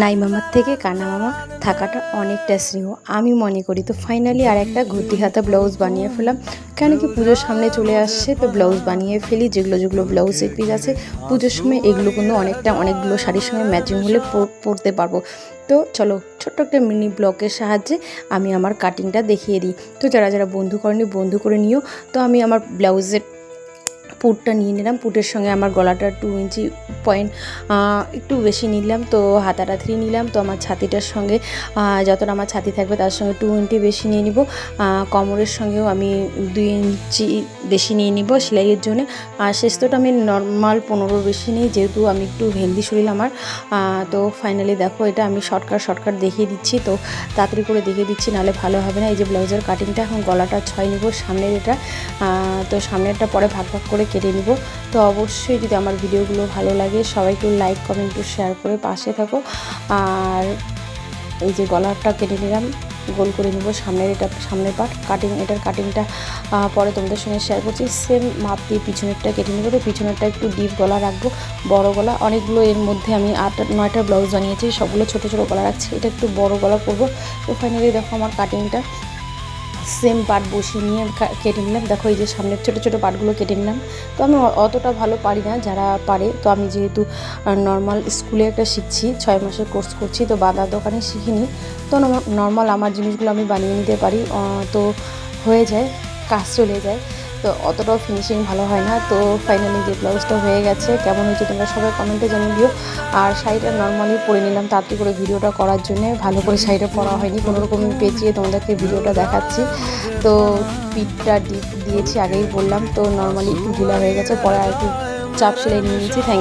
নাই মামার থেকে কানা মামা থাকাটা অনেকটা স্নেহ আমি মনে করি। তো ফাইনালি আর একটা ঘটি হাতা ব্লাউজ বানিয়ে ফেললাম, কেন কি পুজোর সামনে চলে আসছে, তো ব্লাউজ বানিয়ে ফেলি। যেগুলো ব্লাউজের পিস আছে পুজোর সময় এগুলো কিন্তু অনেকগুলো শাড়ির সঙ্গে ম্যাচিং হলে পরতে পারবো। তো চলো ছোট্ট একটা মিনি ব্লগের সাহায্যে আমি আমার কাটিংটা দেখিয়ে দিই। তো যারা বন্ধু করেনি বন্ধু করে নিও। তো আমি আমার ব্লাউজের পুটটা নিয়ে নিলাম, পুটের সঙ্গে আমার গলাটা 2 ইঞ্চি পয়েন্ট একটু বেশি নিলাম, তো হাতাটা 3 নিলাম। তো আমার ছাতিটার সঙ্গে যতটা আমার ছাতি থাকবে তার সঙ্গে 2 ইঞ্চি বেশি নিয়ে নিব। কোমরের সঙ্গেও আমি 2 ইঞ্চি বেশি নিয়ে নিব সেলাইয়ের জন্য। আর শেষটা আমি নর্মাল 15 বেশি নিই, যেহেতু আমি একটু হেলদি শরীর আমার। তো ফাইনালি দেখো এটা আমি শর্টকাট দেখিয়ে দিচ্ছি, তো তাড়াতাড়ি করে দেখিয়ে দিচ্ছি, নাহলে ভালো হবে না। এই যে ব্লাউজের কাটিংটা, এখন গলাটা 6 নিব, সামনের এটা তো সামনেরটা পরে ভাগ করে কেটে নিব। তো অবশ্যই যদি আমার ভিডিওগুলো ভালো লাগে সবাইকে লাইক কমেন্ট শেয়ার করে পাশে থাকো। আর এই যে গলাটা কেটে নিলাম, গোল করে নিব সামনের পার্ট এটার কাটিংটা পরে তোমাদের সঙ্গে শেয়ার করছি। সেম মাপ দিয়ে পিছনেরটা কেটে নেবো। তো পিছনেরটা একটু ডিপ গলা রাখবো, বড় গলা। অনেকগুলো এর মধ্যে আমি 8-9টা ব্লাউজ বানিয়েছি, সবগুলো ছোটো গলা রাখছি, এটা একটু বড় গলা করবো। তো ফাইনালি দেখো আমার কাটিংটা সেম পার্ট বসিয়ে নিয়ে কেটে নিলাম। দেখো এই যে সামনের ছোটো পার্টগুলো কেটে নিলাম। তো আমি অতটা ভালো পারি না, যারা পারে। তো আমি যেহেতু নর্মাল স্কুলে একটা শিখছি, 6 মাসের কোর্স করছি, তো বাঁধার দোকানে শিখিনি। তো নর্মাল আমার জিনিসগুলো আমি বানিয়ে নিতে পারি, তো হয়ে যায়, কাজ চলে যায়। তো অতটাও ফিনিশিং ভালো হয় না। তো ফাইনালি যে ব্লাউজটা হয়ে গেছে, কেমন হয়েছে তোমরা সবাই কমেন্টে জানিয়ে দিও। আর শাড়িটা নর্মালি পরে নিলাম তাড়াতাড়ি করে ভিডিওটা করার জন্যে। ভালো করে শাড়িটা পরা হয়নি, কোনোরকম পেঁচিয়ে তোমাদেরকে ভিডিওটা দেখাচ্ছি। তো পিঠটা ডিপ দিয়েছি আগেই বললাম, তো নর্মালি একটু ঢিলা হয়ে গেছে, পরে আর একটু চাপ সেলাই নিয়ে নিয়েছি। থ্যাংক